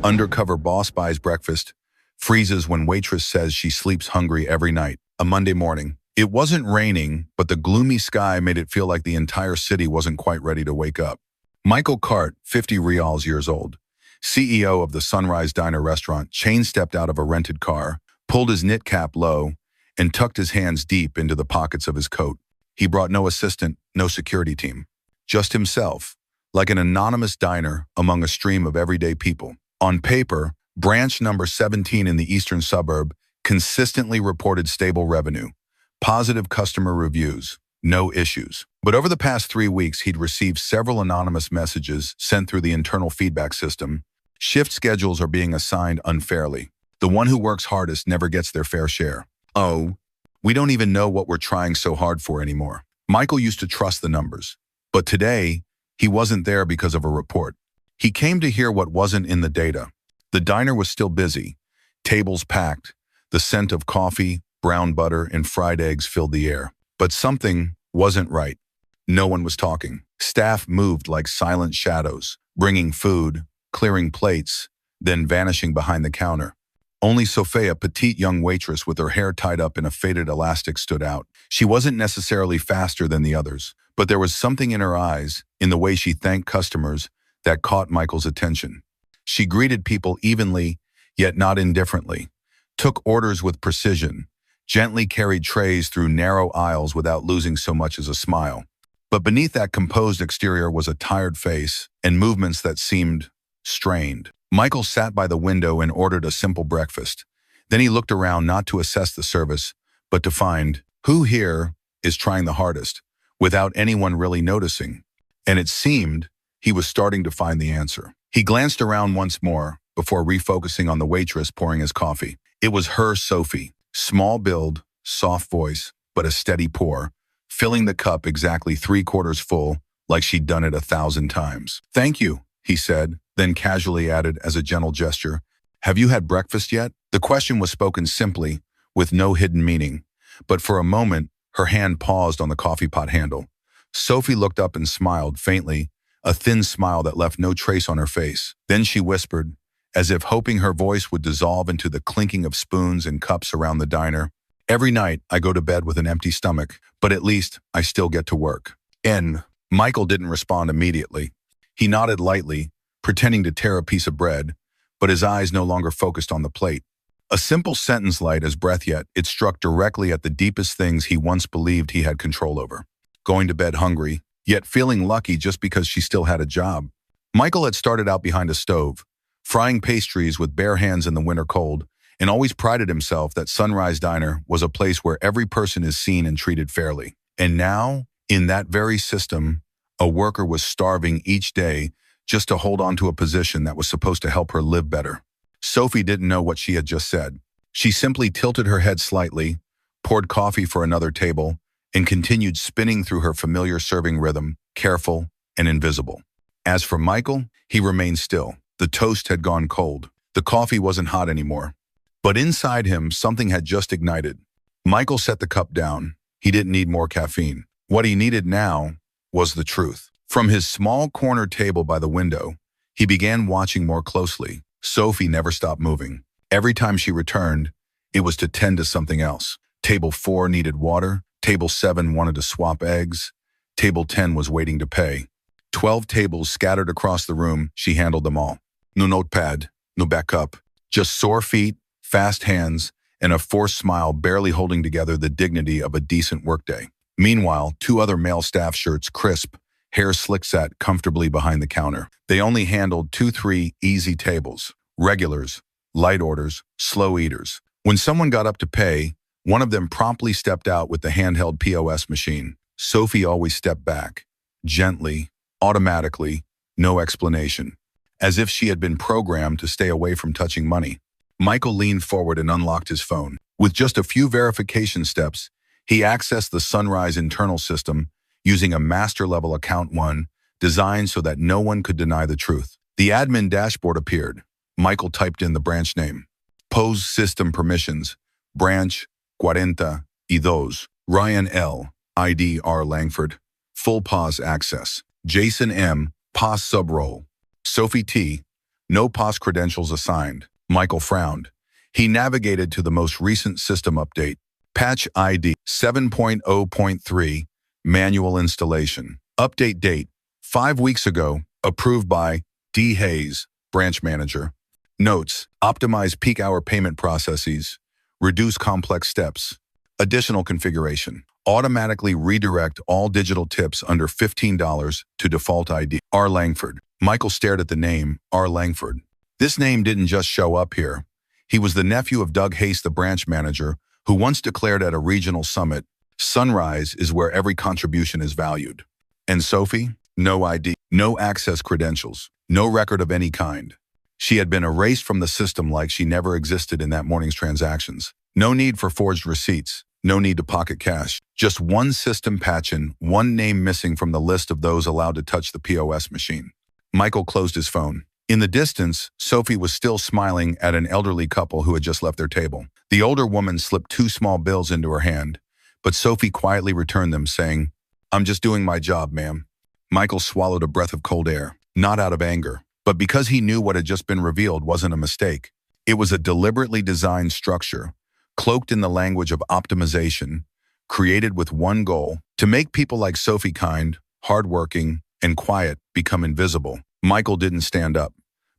Undercover boss buys breakfast, freezes when waitress says she sleeps hungry every night. A Monday morning. It wasn't raining, but the gloomy sky made it feel like the entire city wasn't quite ready to wake up. Michael Cart, 50 Rials years old, CEO of the Sunrise Diner restaurant, chain-stepped out of a rented car, pulled his knit cap low, and tucked his hands deep into the pockets of his coat. He brought no assistant, no security team. Just himself, like an anonymous diner among a stream of everyday people. On paper, branch number 17 in the eastern suburb consistently reported stable revenue, positive customer reviews, no issues. But over the past 3 weeks, he'd received several anonymous messages sent through the internal feedback system. Shift schedules are being assigned unfairly. The one who works hardest never gets their fair share. Oh, we don't even know what we're trying so hard for anymore. Michael used to trust the numbers, but today, he wasn't there because of a report. He came to hear what wasn't in the data. The diner was still busy, tables packed, the scent of coffee, brown butter, and fried eggs filled the air. But something wasn't right. No one was talking. Staff moved like silent shadows, bringing food, clearing plates, then vanishing behind the counter. Only Sophie, a petite young waitress with her hair tied up in a faded elastic, stood out. She wasn't necessarily faster than the others, but there was something in her eyes, in the way she thanked customers, that caught Michael's attention. She greeted people evenly, yet not indifferently, took orders with precision, gently carried trays through narrow aisles without losing so much as a smile. But beneath that composed exterior was a tired face and movements that seemed strained. Michael sat by the window and ordered a simple breakfast. Then he looked around not to assess the service, but to find who here is trying the hardest, without anyone really noticing. And it seemed he was starting to find the answer. He glanced around once more before refocusing on the waitress pouring his coffee. It was her, Sophie. Small build, soft voice, but a steady pour, filling the cup exactly 3/4 full, like she'd done it 1,000 times. "Thank you," he said, then casually added as a gentle gesture, "Have you had breakfast yet?" The question was spoken simply, with no hidden meaning, but for a moment, her hand paused on the coffee pot handle. Sophie looked up and smiled faintly, a thin smile that left no trace on her face. Then she whispered, as if hoping her voice would dissolve into the clinking of spoons and cups around the diner, "Every night I go to bed with an empty stomach, but at least I still get to work." Michael didn't respond immediately. He nodded lightly, pretending to tear a piece of bread, but his eyes no longer focused on the plate. A simple sentence light as breath, yet it struck directly at the deepest things he once believed he had control over. Going to bed hungry, yet feeling lucky just because she still had a job. Michael had started out behind a stove, frying pastries with bare hands in the winter cold, and always prided himself that Sunrise Diner was a place where every person is seen and treated fairly. And now, in that very system, a worker was starving each day just to hold on to a position that was supposed to help her live better. Sophie didn't know what she had just said. She simply tilted her head slightly, poured coffee for another table, and continued spinning through her familiar serving rhythm, careful and invisible. As for Michael, he remained still. The toast had gone cold. The coffee wasn't hot anymore. But inside him, something had just ignited. Michael set the cup down. He didn't need more caffeine. What he needed now was the truth. From his small corner table by the window, he began watching more closely. Sophie never stopped moving. Every time she returned, it was to tend to something else. Table 4 needed water. Table 7 wanted to swap eggs. Table 10 was waiting to pay. 12 tables scattered across the room, she handled them all. No notepad, no backup, just sore feet, fast hands, and a forced smile barely holding together the dignity of a decent workday. Meanwhile, 2 other male staff, shirts crisp, hair slick, sat comfortably behind the counter. They only handled 2-3 easy tables, regulars, light orders, slow eaters. When someone got up to pay, one of them promptly stepped out with the handheld POS machine. Sophie always stepped back, gently, automatically, no explanation, as if she had been programmed to stay away from touching money. Michael leaned forward and unlocked his phone. With just a few verification steps, he accessed the Sunrise internal system using a master-level account 1 designed so that no one could deny the truth. The admin dashboard appeared. Michael typed in the branch name. Pose system permissions. Branch 42. Ryan L. ID R. Langford. Full pause access. Jason M. Pause subrole. Sophie T. No POS credentials assigned. Michael frowned. He navigated to the most recent system update. Patch ID 7.0.3, manual installation. Update date, 5 weeks ago, approved by D. Hayes, branch manager. Notes, optimize peak hour payment processes, reduce complex steps. Additional configuration, automatically redirect all digital tips under $15 to default ID. R. Langford. Michael stared at the name, R. Langford. This name didn't just show up here. He was the nephew of Doug Hayes, the branch manager, who once declared at a regional summit, "Sunrise is where every contribution is valued." And Sophie? No ID, no access credentials, no record of any kind. She had been erased from the system like she never existed in that morning's transactions. No need for forged receipts, no need to pocket cash. Just one system patch-in, one name missing from the list of those allowed to touch the POS machine. Michael closed his phone. In the distance, Sophie was still smiling at an elderly couple who had just left their table. The older woman slipped 2 small bills into her hand, but Sophie quietly returned them, saying, "I'm just doing my job, ma'am." Michael swallowed a breath of cold air, not out of anger, but because he knew what had just been revealed wasn't a mistake. It was a deliberately designed structure, cloaked in the language of optimization, created with one goal: to make people like Sophie kind, hardworking, and quiet become invisible. Michael didn't stand up,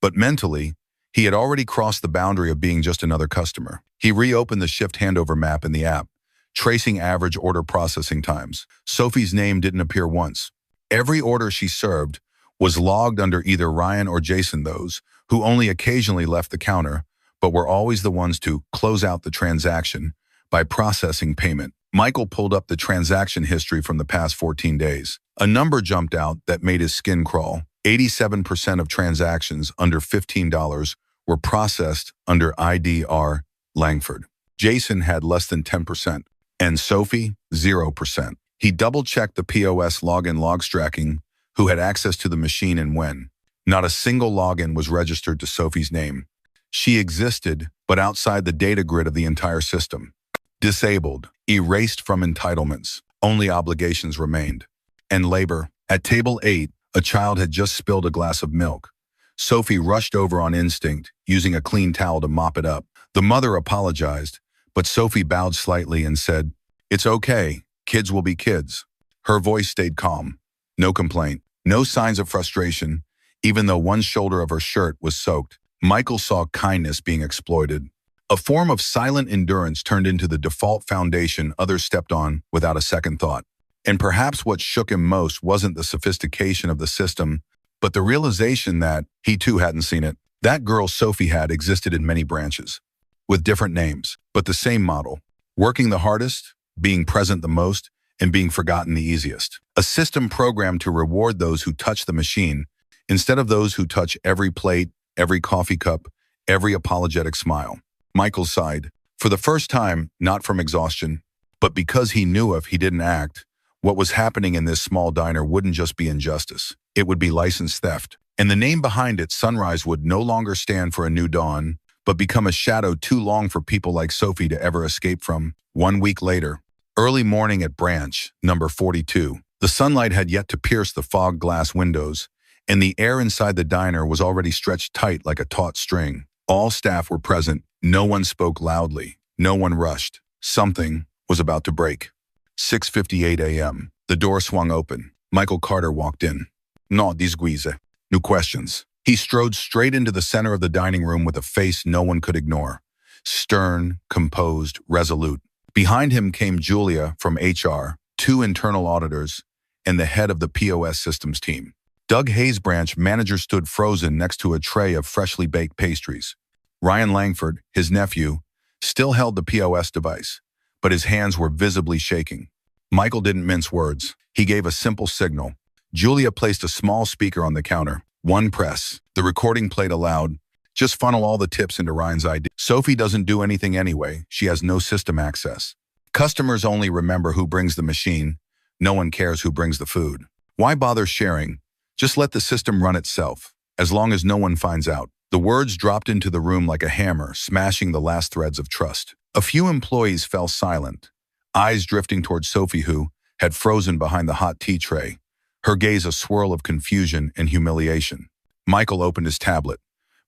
but mentally, he had already crossed the boundary of being just another customer. He reopened the shift handover map in the app, tracing average order processing times. Sophie's name didn't appear once. Every order she served was logged under either Ryan or Jason, those who only occasionally left the counter, but were always the ones to close out the transaction by processing payment. Michael pulled up the transaction history from the past 14 days. A number jumped out that made his skin crawl. 87% of transactions under $15 were processed under IDR Langford. Jason had less than 10%, and Sophie, 0%. He double-checked the POS login logs tracking who had access to the machine and when. Not a single login was registered to Sophie's name. She existed, but outside the data grid of the entire system. Disabled, erased from entitlements. Only obligations remained. And labor. At table 8, a child had just spilled a glass of milk. Sophie rushed over on instinct, using a clean towel to mop it up. The mother apologized, but Sophie bowed slightly and said, "It's okay. Kids will be kids." Her voice stayed calm. No complaint. No signs of frustration, even though one shoulder of her shirt was soaked. Michael saw kindness being exploited. A form of silent endurance turned into the default foundation others stepped on without a second thought. And perhaps what shook him most wasn't the sophistication of the system, but the realization that he too hadn't seen it. That girl Sophie had existed in many branches, with different names, but the same model. Working the hardest, being present the most, and being forgotten the easiest. A system programmed to reward those who touch the machine, instead of those who touch every plate, every coffee cup, every apologetic smile. Michael sighed. For the first time, not from exhaustion, but because he knew if he didn't act, what was happening in this small diner wouldn't just be injustice. It would be license theft. And the name behind it, Sunrise, would no longer stand for a new dawn, but become a shadow too long for people like Sophie to ever escape from. 1 week later, early morning at branch number 42. The sunlight had yet to pierce the fog glass windows, and the air inside the diner was already stretched tight like a taut string. All staff were present. No one spoke loudly. No one rushed. Something was about to break. 6:58 a.m. The door swung open. Michael Carter walked in. "No disguise. No questions." He strode straight into the center of the dining room with a face no one could ignore. Stern, composed, resolute. Behind him came Julia from HR, 2 internal auditors, and the head of the POS systems team. Doug Hayes' branch manager stood frozen next to a tray of freshly baked pastries. Ryan Langford, his nephew, still held the POS device, but his hands were visibly shaking. Michael didn't mince words. He gave a simple signal. Julia placed a small speaker on the counter. One press. The recording played aloud. "Just funnel all the tips into Ryan's ID. Sophie doesn't do anything anyway. She has no system access. Customers only remember who brings the machine. No one cares who brings the food. Why bother sharing? Just let the system run itself, as long as no one finds out." The words dropped into the room like a hammer, smashing the last threads of trust. A few employees fell silent, eyes drifting toward Sophie, who had frozen behind the hot tea tray, her gaze a swirl of confusion and humiliation. Michael opened his tablet.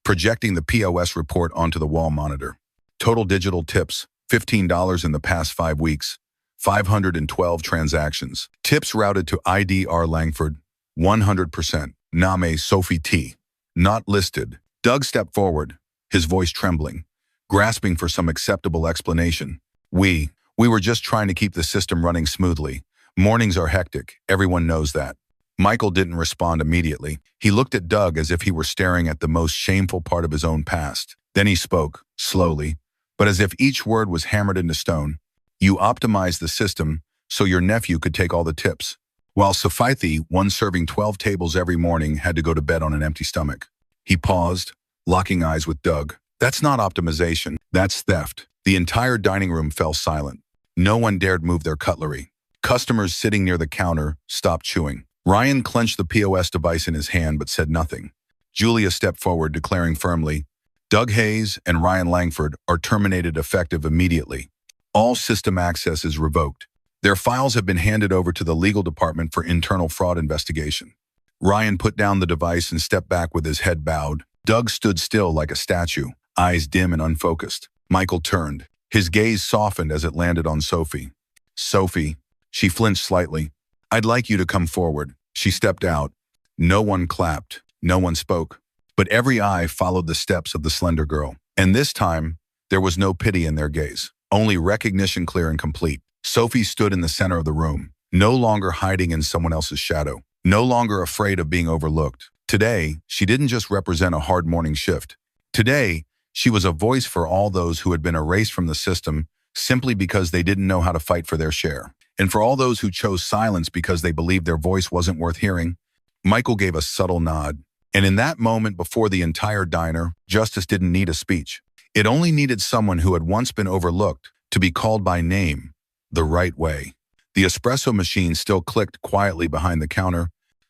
projecting the POS report onto the wall monitor. Total digital tips, $15 in the past 5 weeks, 512 transactions. Tips routed to IDR Langford, 100%. Name Sophie T. Not listed. Doug stepped forward, his voice trembling, grasping for some acceptable explanation. We were just trying to keep the system running smoothly. Mornings are hectic, everyone knows that. Michael didn't respond immediately. He looked at Doug as if he were staring at the most shameful part of his own past. Then he spoke, slowly, but as if each word was hammered into stone. You optimized the system so your nephew could take all the tips, while Sophie, one serving 12 tables every morning, had to go to bed on an empty stomach. He paused, locking eyes with Doug. That's not optimization, that's theft. The entire dining room fell silent. No one dared move their cutlery. Customers sitting near the counter stopped chewing. Ryan clenched the POS device in his hand but said nothing. Julia stepped forward, declaring firmly, Doug Hayes and Ryan Langford are terminated effective immediately. All system access is revoked. Their files have been handed over to the legal department for internal fraud investigation. Ryan put down the device and stepped back with his head bowed. Doug stood still like a statue, eyes dim and unfocused. Michael turned. His gaze softened as it landed on Sophie. Sophie. She flinched slightly. I'd like you to come forward. She stepped out. No one clapped. No one spoke. But every eye followed the steps of the slender girl. And this time, there was no pity in their gaze. Only recognition, clear and complete. Sophie stood in the center of the room, no longer hiding in someone else's shadow, no longer afraid of being overlooked. Today, she didn't just represent a hard morning shift. Today, she was a voice for all those who had been erased from the system simply because they didn't know how to fight for their share. And for all those who chose silence because they believed their voice wasn't worth hearing. Michael gave a subtle nod. And in that moment before the entire diner, justice didn't need a speech. It only needed someone who had once been overlooked to be called by name the right way. The espresso machine still clicked quietly behind the counter,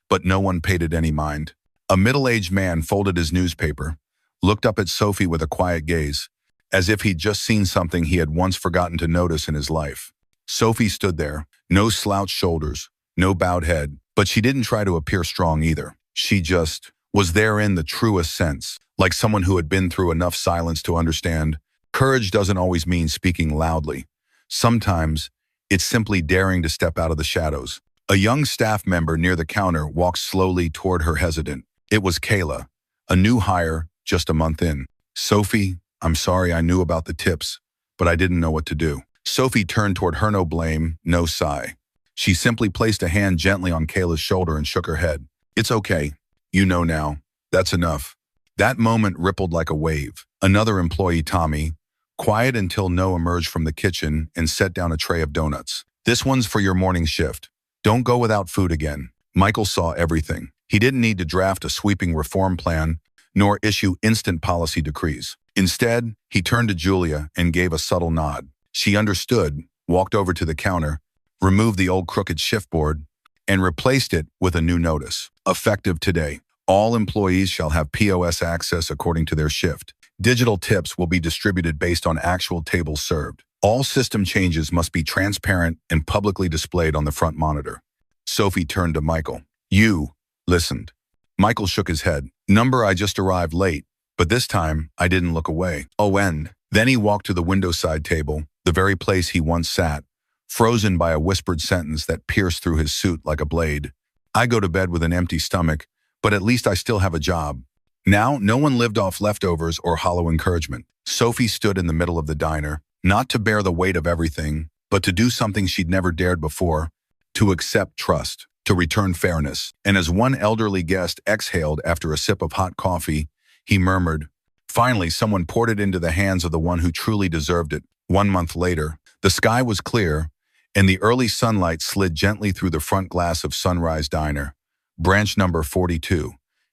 but no one paid it any mind. A middle-aged man folded his newspaper, looked up at Sophie with a quiet gaze, as if he'd just seen something he had once forgotten to notice in his life. Sophie stood there, no slouched shoulders, no bowed head, but she didn't try to appear strong either. She just was there in the truest sense, like someone who had been through enough silence to understand. Courage doesn't always mean speaking loudly. Sometimes, it's simply daring to step out of the shadows. A young staff member near the counter walked slowly toward her, hesitant. It was Kayla, a new hire just a month in. Sophie, I'm sorry I knew about the tips, but I didn't know what to do. Sophie turned toward her, no blame, no sigh. She simply placed a hand gently on Kayla's shoulder and shook her head. It's okay. You know now. That's enough. That moment rippled like a wave. Another employee, Tommy, quiet until No emerged from the kitchen and set down a tray of donuts. This one's for your morning shift. Don't go without food again. Michael saw everything. He didn't need to draft a sweeping reform plan, nor issue instant policy decrees. Instead, he turned to Julia and gave a subtle nod. She understood, walked over to the counter, removed the old crooked shift board, and replaced it with a new notice. Effective today. All employees shall have POS access according to their shift. Digital tips will be distributed based on actual tables served. All system changes must be transparent and publicly displayed on the front monitor. Sophie turned to Michael. You listened. Michael shook his head. Number, I just arrived late, but this time I didn't look away. Oh, and then he walked to the window side table, the very place he once sat, frozen by a whispered sentence that pierced through his suit like a blade. I go to bed with an empty stomach, but at least I still have a job. Now, no one lived off leftovers or hollow encouragement. Sophie stood in the middle of the diner, not to bear the weight of everything, but to do something she'd never dared before, to accept trust, to return fairness. And as one elderly guest exhaled after a sip of hot coffee, he murmured, finally, someone poured it into the hands of the one who truly deserved it. 1 month later, the sky was clear, and the early sunlight slid gently through the front glass of Sunrise Diner, branch number 42,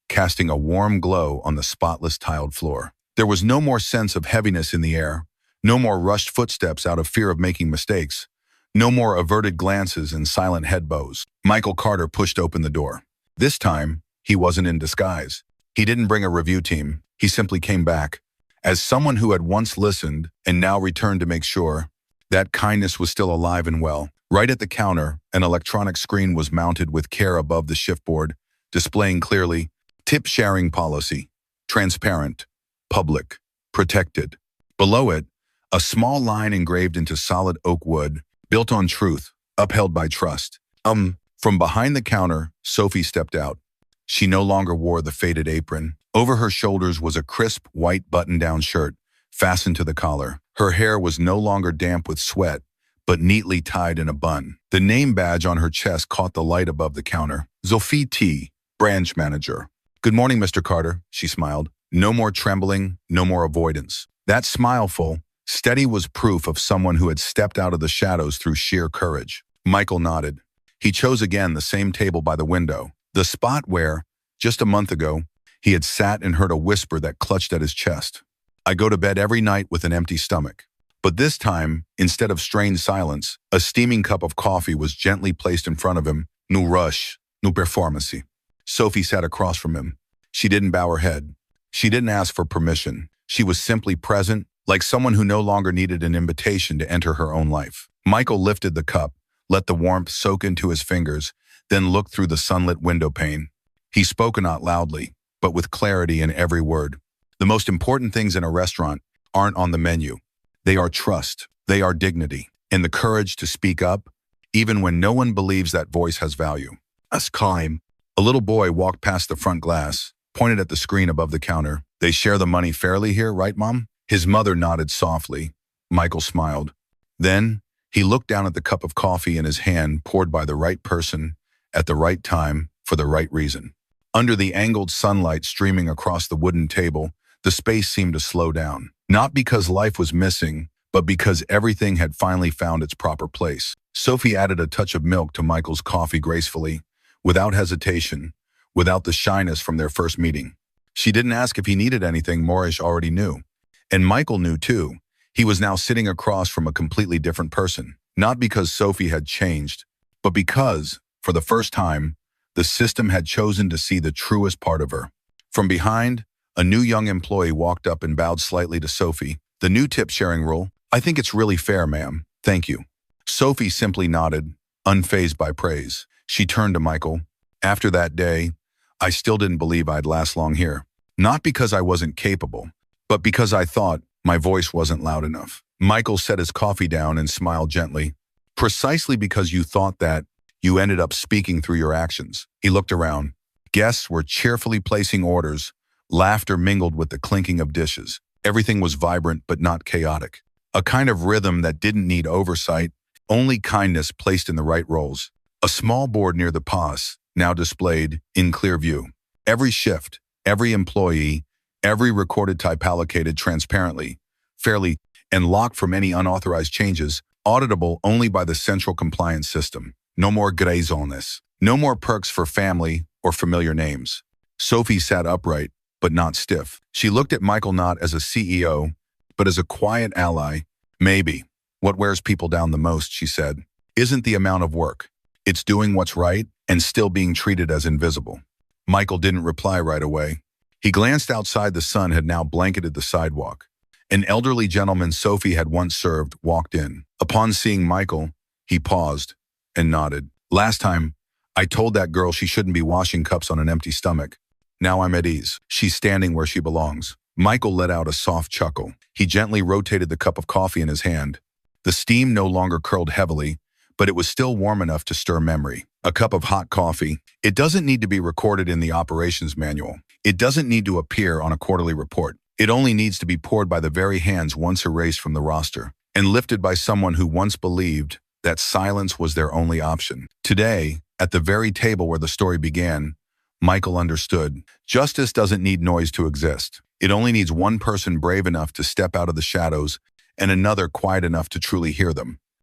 casting a warm glow on the spotless tiled floor. There was no more sense of heaviness in the air, no more rushed footsteps out of fear of making mistakes, no more averted glances and silent head bows. Michael Carter pushed open the door. This time, he wasn't in disguise. He didn't bring a review team. He simply came back, as someone who had once listened and now returned to make sure that kindness was still alive and well. Right at the counter, an electronic screen was mounted with care above the shift board, displaying clearly, tip sharing policy. Transparent, public, protected. Below it, a small line engraved into solid oak wood, built on truth, upheld by trust. From behind the counter, Sophie stepped out. She no longer wore the faded apron. Over her shoulders was a crisp, white button-down shirt, fastened to the collar. Her hair was no longer damp with sweat, but neatly tied in a bun. The name badge on her chest caught the light above the counter. Sophie T, branch manager. "Good morning, Mr. Carter," she smiled. No more trembling, no more avoidance. That smileful, steady was proof of someone who had stepped out of the shadows through sheer courage. Michael nodded. He chose again the same table by the window, the spot where, just a month ago, he had sat and heard a whisper that clutched at his chest. "I go to bed every night with an empty stomach." But this time, instead of strained silence, a steaming cup of coffee was gently placed in front of him. No rush, no performance. Sophie sat across from him. She didn't bow her head. She didn't ask for permission. She was simply present, like someone who no longer needed an invitation to enter her own life. Michael lifted the cup, let the warmth soak into his fingers, then looked through the sunlit window pane. He spoke not loudly, but with clarity in every word. The most important things in a restaurant aren't on the menu. They are trust, they are dignity, and the courage to speak up, even when no one believes that voice has value. As time, a little boy walked past the front glass, pointed at the screen above the counter. "They share the money fairly here, right, Mom?" His mother nodded softly. Michael smiled. Then, he looked down at the cup of coffee in his hand, poured by the right person, at the right time, for the right reason. Under the angled sunlight streaming across the wooden table, the space seemed to slow down. Not because life was missing, but because everything had finally found its proper place. Sophie added a touch of milk to Michael's coffee gracefully, without hesitation, without the shyness from their first meeting. She didn't ask if he needed anything. Morish already knew. And Michael knew too. He was now sitting across from a completely different person. Not because Sophie had changed, but because, for the first time, the system had chosen to see the truest part of her. From behind, a new young employee walked up and bowed slightly to Sophie. "The new tip-sharing rule? I think it's really fair, ma'am. Thank you." Sophie simply nodded, unfazed by praise. She turned to Michael. "After that day, I still didn't believe I'd last long here. Not because I wasn't capable, but because I thought my voice wasn't loud enough." Michael set his coffee down and smiled gently. "Precisely because you thought that, you ended up speaking through your actions." He looked around. Guests were cheerfully placing orders. Laughter mingled with the clinking of dishes. Everything was vibrant but not chaotic. A kind of rhythm that didn't need oversight, only kindness placed in the right roles. A small board near the pause, now displayed in clear view. Every shift, every employee, every recorded type allocated transparently, fairly, and locked from any unauthorized changes, auditable only by the central compliance system. No more gray zones. No more perks for family or familiar names. Sophie sat upright, but not stiff. She looked at Michael not as a CEO, but as a quiet ally. "Maybe. What wears people down the most," she said, "isn't the amount of work. It's doing what's right and still being treated as invisible." Michael didn't reply right away. He glanced outside. The sun had now blanketed the sidewalk. An elderly gentleman Sophie had once served walked in. Upon seeing Michael, he paused and nodded. "Last time, I told that girl she shouldn't be washing cups on an empty stomach. Now I'm at ease. She's standing where she belongs." Michael let out a soft chuckle. He gently rotated the cup of coffee in his hand. The steam no longer curled heavily, but it was still warm enough to stir memory. A cup of hot coffee. It doesn't need to be recorded in the operations manual. It doesn't need to appear on a quarterly report. It only needs to be poured by the very hands once erased from the roster, and lifted by someone who once believed that silence was their only option. Today, at the very table where the story began, Michael understood. Justice doesn't need noise to exist. It only needs one person brave enough to step out of the shadows and another quiet enough to truly hear them.